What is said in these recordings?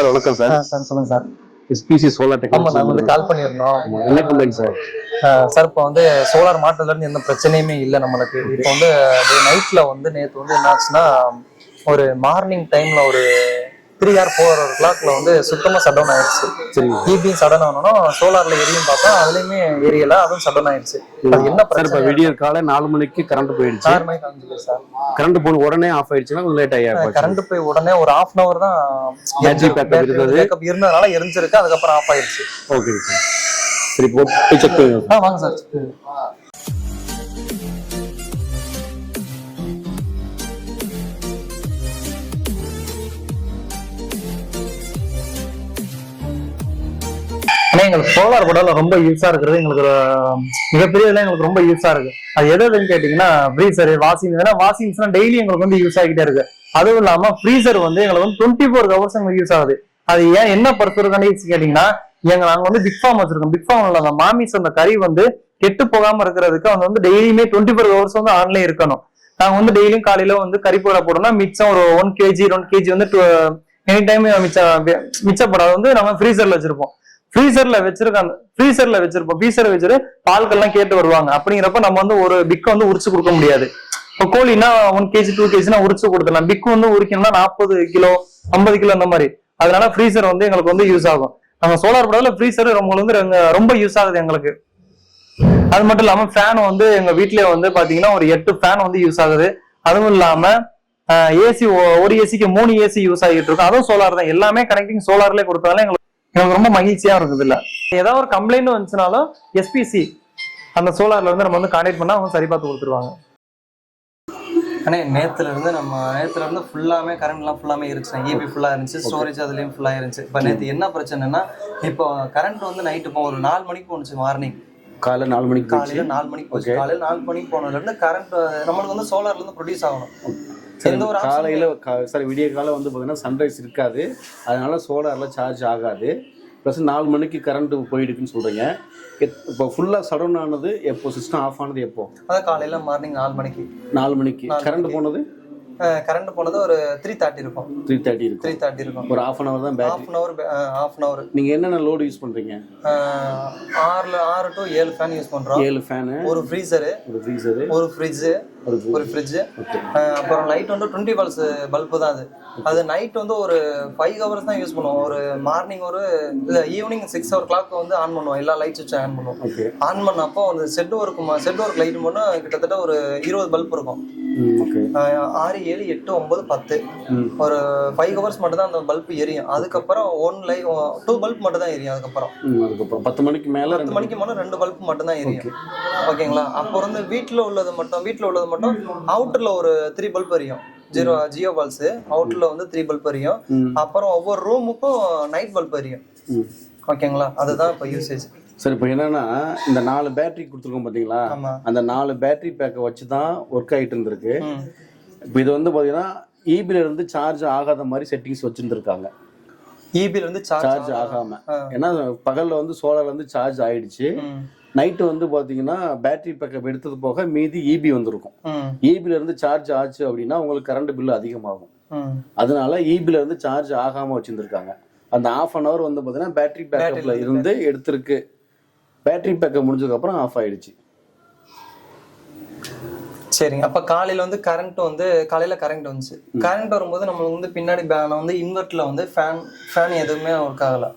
Sir வணக்கம் sir. Sir சொல்லுங்க sir. SPC solar technology. ஆமா, நாங்க வந்து கால் பண்ணியிருந்தோம். என்ன பண்ணுங்க சார்? சார் இப்போ வந்து சோலார் மாற்றதுல இருந்து எந்த பிரச்சனையுமே இல்லை நம்மளுக்கு. இப்போ வந்து நைட்ல வந்து நேற்று வந்து என்ன ஆச்சுன்னா, ஒரு மார்னிங் டைம்ல ஒரு 3 or 4 o'clock வந்து சுத்தமா சடவுன் ஆயிடுச்சு. ஈபியும் சடன் ஆனோம், சோலார்ல எரியும் பார்த்தா அதுலயுமே எரியல, அதுவும் சடன் ஆயிடுச்சு. அது என்ன பிரச்சனை? விடியற் காலை 4 மணிக்கு கரண்ட் போயிடுச்சு. 6 மணிக்கு காமிச்சது சார். கரண்ட் போன உடனே ஆஃப் ஆயிடுச்சுன்னா கொஞ்சம் லேட் ஆயிடுச்சு. கரண்ட் போய் உடனே ஒரு 1/2 hour தான் பேக்கப் இருந்ததுனால எரிஞ்சிருக்கு, அதுக்கப்புறம் ஆஃப் ஆயிடுச்சு. ஓகே சார், சரி போய் செக் பண்ணுங்க. வாங்க சார். ஆனா எங்களுக்கு சோலார் போர்டால ரொம்ப யூஸா இருக்கிறது, எங்களுக்கு மிகப்பெரிய எங்களுக்கு ரொம்ப யூஸா இருக்கு. அது எதுன்னு கேட்டீங்கன்னா, ஃப்ரீசர், வாஷிங். ஏன்னா வாஷிங் மிஷின் டெய்லி எங்களுக்கு வந்து யூஸ் ஆகிட்டே இருக்கு. அதுவும் இல்லாம ஃப்ரீசர் வந்து எங்களுக்கு வந்து 24 hours எங்களுக்கு யூஸ் ஆகுது. அது ஏன் என்ன பொறுத்திருக்கான்னு கேட்டீங்கன்னா, நாங்க வந்து பிக் ஃபார்ம் வச்சிருக்கோம். பிக் ஃபார்ம்ல அந்த மாமிஸ் அந்த கறி வந்து கெட்டு போகாம இருக்கிறதுக்கு அவங்க வந்து டெய்லியுமே 24 hours வந்து ஆன்லைன் இருக்கணும். நாங்க வந்து டெய்லியும் காலையில வந்து கறி போட போடணும்னா மிச்சம் ஒரு 1 kg 2 kg வந்து எனி டைம் மிச்சப்படாது வந்து நம்ம ஃப்ரீசர்ல வச்சிருப்போம். ஃப்ரீசர்ல வச்சிருப்போம். ஃப்ரீசர் வச்சுட்டு பால்கள்லாம் கேட்டு வருவாங்க. அப்படிங்கிறப்ப நம்ம வந்து ஒரு பிக் வந்து உரிச்சு கொடுக்க முடியாது. இப்போ கோழினா 1 kg 2 kg உரிச்சு கொடுத்துடலாம். பிக் வந்து உரிக்கணும்னா 40 கிலோ 50 கிலோ அந்த மாதிரி. அதனால ஃப்ரீசர் வந்து எங்களுக்கு வந்து யூஸ் ஆகும். நம்ம சோலார் போர்டால ஃப்ரீசர் ரொம்ப யூஸ் ஆகுது எங்களுக்கு. அது மட்டும் இல்லாம ஃபேன் வந்து எங்க வீட்லயே வந்து பாத்தீங்கன்னா ஒரு 8 ஃபேன் வந்து யூஸ் ஆகுது. அதுவும் இல்லாம ஏசி, ஒரு ஏசிக்கு 3 ஏசி யூஸ் ஆகிட்டு இருக்கும். அதுவும் சோலார் தான். எல்லாமே கனெக்டிங் சோலார்லயே கொடுத்தாலும் எங்களுக்கு ரொம்ப மகிழ்ச்சியா இருக்குது. இல்ல ஏதாவது ஒரு கம்ப்ளைண்ட் வந்துச்சுனாலும் எஸ்பிசி அந்த சோலார்ல இருந்து நம்ம வந்து கான்டாக்ட் பண்ணா அவங்க சரி பார்த்து கொடுத்துருவாங்க. ஆனா நேத்துல இருந்து ஃபுல்லாமே கரண்ட்லாம் ஃபுல்லாமே இருந்துச்சு. ஈபி ஃபுல்லா இருந்துச்சு, ஸ்டோரேஜ் அதுலயும் ஃபுல்லா இருந்துச்சு. இப்ப நேற்று என்ன பிரச்சனைன்னா, இப்போ கரண்ட் வந்து நைட்டு இப்போ ஒரு 4 மணிக்கு போனுச்சு. மார்னிங் காலையில 4 மணிக்கு காலையில 4 மணிக்கு போச்சு. காலையில 4 மணிக்கு போனதுல இருந்து கரண்ட் நம்மளுக்கு வந்து சோலார்ல இருந்து ப்ரொடியூஸ் ஆகணும். காலையில சார் விடிய காலம் வந்து பார்த்தீங்கன்னா சன்ரைஸ் இருக்காது, அதனால சோலார்ல சார்ஜ் ஆகாது. ப்ளஸ் 4 மணிக்கு கரண்ட் போயிடுக்குன்னு சொல்றீங்க. இப்போ ஃபுல்லா சடவுன் ஆனது எப்போ? சிஸ்டம் ஆஃப் ஆனது எப்போ? அதான் காலையில மார்னிங் 4 மணிக்கு. 4 மணிக்கு கரண்ட் போனது? கரண்ட் போனது ஒரு 3:30 இருக்கும். 3:30 இருக்கும். ஒரு 1/2 hour தான் பேட்டரி. 1/2 hour. நீங்க என்னென்ன லோடு யூஸ் பண்றீங்க? 6 to 7 ஃபேன் யூஸ் பண்றோம். 7 ஃபேன், ஒரு ஃப்ரீசர், ஒரு ஃப்ரிட்ஜ். அப்புறம் லைட் வந்து 20 volts பல்பு தான். அது நைட் வந்து ஒரு 5 hours தான் யூஸ் பண்ணுவோம். ஒரு மார்னிங் ஒரு ஈவினிங் 6 o'clock வந்து ஆன் பண்ணுவோம். எல்லா லைட் சுவிட்ச் ஆன் பண்ணுவோம். ஆன் பண்ணப்போ அந்த செட் ஒர்க் லைட் மட்டும் கிட்டத்தட்ட ஒரு 20 பல்ப் இருக்கும். 6 7 8 9 10 ஒரு 5 hours மட்டும் தான் அந்த பல்ப் எரியும். அதுக்கப்புறம் 2 பல்ப் மட்டும் தான் எரியும். அதுக்கப்புறம் 10 மணிக்கு மேல 2 பல்ப் மட்டும் தான் எரியும். ஓகேங்களா? அப்போ வந்து வீட்டுல உள்ளது மட்டும் அவுட்டர்ல ஒரு 3 பல்ப் எரியும். ஜியோ பல்ஸ் அவுட்டர்ல வந்து 3 பல்ப் எரியும். அப்புறம் ஒவ்வொரு ரூமுக்கும் நைட் பல்ப் எரியும். ஓகேங்களா? அதுதான் இப்போ யூசேஜ். சரி, இப்போ என்னன்னா இந்த 4 பேட்டரி கொடுத்துருக்கோம் பாத்தீங்களா, அந்த 4 பேட்டரி பேக்கை வச்சு தான் ஒர்க் ஆகிட்டு இருந்திருக்கு. இப்போ இது வந்து பாத்தீங்கன்னா ஈபில இருந்து சார்ஜ் ஆகாத மாதிரி செட்டிங்ஸ் வச்சிருந்துருக்காங்க. ஈபில இருந்து சார்ஜ் ஆகாம, ஏன்னா பகல்ல வந்து சோலார்ல இருந்து சார்ஜ் ஆயிடுச்சு. நைட்டு வந்து பாத்தீங்கன்னா பேட்டரி பேக்கப் எடுத்தது போக மீதி ஈபி வந்திருக்கும். ஈபில இருந்து சார்ஜ் ஆச்சு அப்படின்னா உங்களுக்கு கரண்ட் பில்லு அதிகமாகும். அதனால ஈபில இருந்து சார்ஜ் ஆகாம வச்சிருந்திருக்காங்க. அந்த 1/2 hour வந்து பாத்தீங்கன்னா பேட்டரி பேக்கப்ல இருந்து எடுத்திருக்கு. பேட்டரி பேக்கப் முடிஞ்சதுக்கு அப்புறம் ஆஃப் ஆயிடுச்சு. சரிங்க. அப்ப காலையில வந்து காலையில கரண்ட் வந்துச்சு. கரண்ட் வரும்போது நம்மளுக்கு வந்து பின்னாடி வந்து இன்வெர்ட்ல வந்து ஃபேன் எதுவுமே ஒர்க் ஆகல.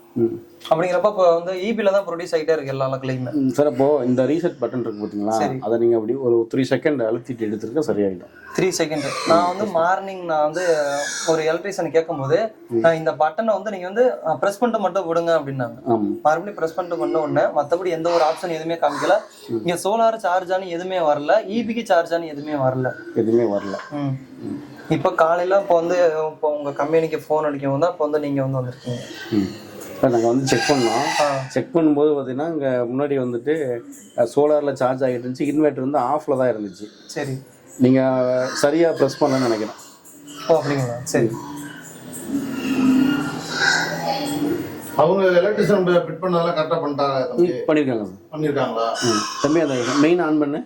அப்படிங்கிறப்ப இப்போ வந்து ஈபில தான் ப்ரொடியூஸ் ஆகிட்டே இருக்கு எல்லா லக்லையுமே. சார் இப்போ இந்த ரீசெட் பட்டன் இருக்கு பார்த்தீங்களா, அதை நீங்க அப்படி ஒரு 3 செகண்ட் அழுத்திட்டு எடுத்துருக்க சரியாயிடும். 3 செகண்ட். நான் வந்து மார்னிங் வந்து ஒரு எலக்ட்ரீஷியன் கேட்கும்போது இந்த பட்டனை வந்து நீங்க வந்து ப்ரெஸ் பண்ணிட்டு மட்டும் விடுங்க அப்படின்னாங்க. மறுபடியும் ப்ரெஸ் பண்ணிட்டு பண்ண உடனே மற்றபடி எந்த ஒரு ஆப்ஷன் எதுவுமே காமிக்கல. இங்க சோலார் சார்ஜானு எதுவுமே வரல, ஈபிக்கு சார்ஜானு எதுவுமே வரல. இப்போ காலையில இப்போ உங்க கம்பெனிக்கு ஃபோன் அடிக்கும் போது அப்போ வந்து நீங்க வந்து வந்திருக்கீங்க. நாங்கள் வந்து செக் பண்ணோம். செக் பண்ணும்போது பார்த்தீங்கன்னா இங்கே முன்னாடி வந்துட்டு சோலாரில் சார்ஜ் ஆகிட்டு இருந்துச்சு. இன்வெர்டர் வந்து ஆஃபில் தான் இருந்துச்சு. சரி, நீங்கள் சரியாக ப்ரெஸ் பண்ணலன்னு நினைக்கிறேன். ஓ அப்படிங்களா? சரி. அவங்க எலக்ட்ரிஷியன் ஃபிட் பண்ணதெல்லாம் கரெக்டாக பண்ணியிருக்காங்களா? தம்பி அந்த மெயின் ஆன் பண்ணு.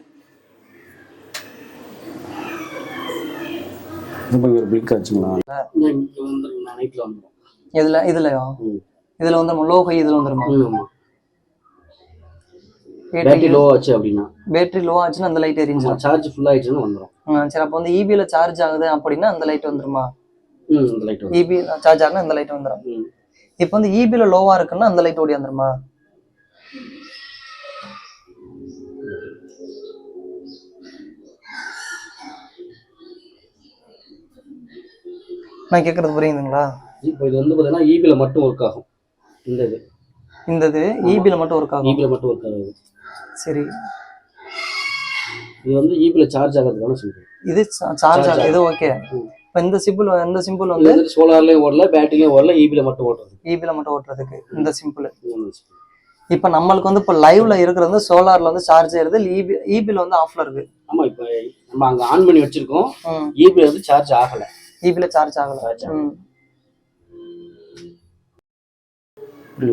ஒரு பிளிக் ஆச்சுங்களா? இங்கே வந்துடும், நைட்டில் வந்துடும். இதுலயா ம். இதுல வந்து லோ ஹை இதுல வந்துருமா? ஆமா. பேட்டரி லோ ஆச்சு அப்படின்னா, பேட்டரி லோ ஆச்சுன்னா அந்த லைட் எரிஞ்சிடும். சார்ஜ் ஃபுல் ஆயிடுச்சுன்னு வந்துடும். சரி, அப்போ வந்து இபில சார்ஜ் ஆகுது அப்படின்னா அந்த லைட் வந்துருமா? இந்த லைட் வரும். இபி சார்ஜ் ஆகுனா இந்த லைட் வந்துடும். இப்போ வந்து இபில லோவா இருக்குன்னா அந்த லைட் ஓடி வந்துருமா? நான் கேட்கறது புரியுதுங்களா? இப்போ இது வந்து பார்த்தீங்கன்னா இபில மட்டும் ஒர்க் ஆகும். இந்த இது இபில மட்டும் ஒர்க் ஆகும். இபில மட்டும் ஒர்க் ஆகுது. சரி, இது வந்து இபில சார்ஜ் ஆகிறதுக்கான சிம்பிள். இது சார்ஜ் ஆகுது, இது ஓகே. இப்போ இந்த சிம்பிள் வந்து சோலார்லயும் ஓடல, பேட்டரிலயும் ஓடல, இபில மட்டும் ஓடுறது. இபில மட்டும் ஓட்டுறதுக்கு இந்த சிம்பிள். இப்போ நம்மளுக்கு வந்து இப்போ லைவ்ல இருக்கிறது வந்து சோலார்ல வந்து சார்ஜ் ஆயிருது, இபில வந்து ஆஃப்ல இருக்கு. ஆமா, இப்போ நம்ம அங்க ஆன் பண்ணி வச்சிருக்கோம், இபில வந்து சார்ஜ் ஆகல. இபில சார்ஜ் ஆகல.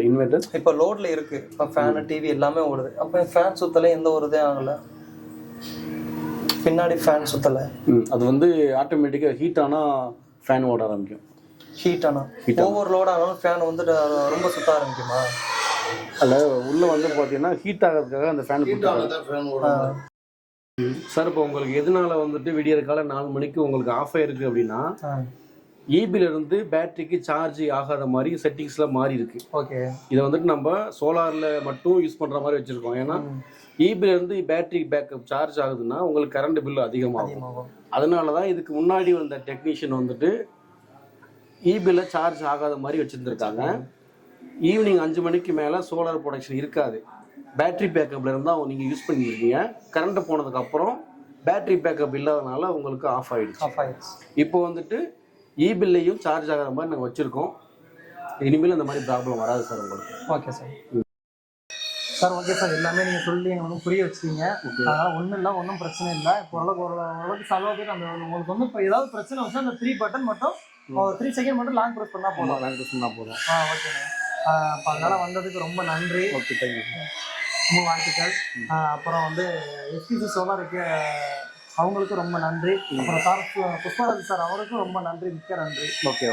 இன்வெர்டர் இப்போ லோட்ல இருக்கு. இப்போ ஃபேன் டிவி எல்லாமே ஓடுது. அப்போ ஃபேன் சுத்தல எந்த ஒரு இதே ஆகல, பின்னாடி ஃபேன் சுத்தல. அது வந்து ஆட்டோமேட்டிக்கா ஹீட் ஆனா ஃபேன் ஓட ஆரம்பிக்கும். ஹீட் ஆனா ஓவர் லோட் ஆனாலும் ஃபேன் வந்து ரொம்ப சுத்த ஆரம்பிக்குமா? அல்ல, உள்ள வந்து பாத்தீங்கன்னா ஹீட் ஆகிறதுக்காக அந்த ஃபேன் சார். இப்போ உங்களுக்கு எதனால வந்துட்டு விடியற கால 4 மணிக்கு உங்களுக்கு ஆஃப் ஆயிருக்கு அப்படின்னா, இபில இருந்து பேட்டரிக்கு சார்ஜ் ஆகாத மாதிரி செட்டிங்ஸ்ல மாறி இருக்கு. ஓகே, இதை வந்துட்டு நம்ம சோலார்ல மட்டும் யூஸ் பண்ற மாதிரி வச்சிருக்கோம். ஏன்னா இபில இருந்து பேட்டரி பேக்கப் சார்ஜ் ஆகுதுன்னா உங்களுக்கு கரண்ட் பில் அதிகமாகும். அதனாலதான் இதுக்கு முன்னாடி வந்த டெக்னீஷியன் வந்துட்டு இபில சார்ஜ் ஆகாத மாதிரி வச்சிருந்துருக்காங்க. ஈவினிங் 5 மணிக்கு மேல சோலார் ப்ரொடக்ஷன் இருக்காது. பேட்டரி பேக்கப்ல இருந்தா நீங்க யூஸ் பண்ணிருக்கீங்க. கரண்ட் போனதுக்கு அப்புறம் பேட்டரி பேக்கப் இல்லாதனால உங்களுக்கு ஆஃப் ஆயிடுச்சு. இப்போ வந்துட்டு இபில்லையும் சார்ஜ் ஆகிற மாதிரி நாங்கள் வச்சிருக்கோம். இனிமேல் இந்த மாதிரி ப்ராப்ளம் வராது சார் உங்களுக்கு. Okay sir. Sir okay sir, எல்லாமே நீங்கள் சொல்லி எங்களுக்கு புரிய வச்சுட்டீங்க. அதனால் ஒன்றும் இல்லை, ஒன்றும் பிரச்சனை இல்லை. இப்போ ஓரளவுக்கு சால்வ் ஆகிட்டு அந்த உங்களுக்கு வந்து இப்போ ஏதாவது பிரச்சனை வச்சுன்னா அந்த 3 பட்டன் மட்டும் 3 செகண்ட் மட்டும் லாங் ப்ரெஸ் பண்ணால் போதும். போதும். ஓகேங்க. இப்போ அதனால் வந்ததுக்கு ரொம்ப நன்றி. Okay, thank you. ரொம்ப வாழ்த்துக்கள். அப்புறம் வந்து எஸ்பிசி சோலாருக்கு அவங்களுக்கும் ரொம்ப நன்றி. அப்புறம் சார் புஷ்பராஜ் சார் அவருக்கும் ரொம்ப நன்றி, மிக்க நன்றி. ஓகே.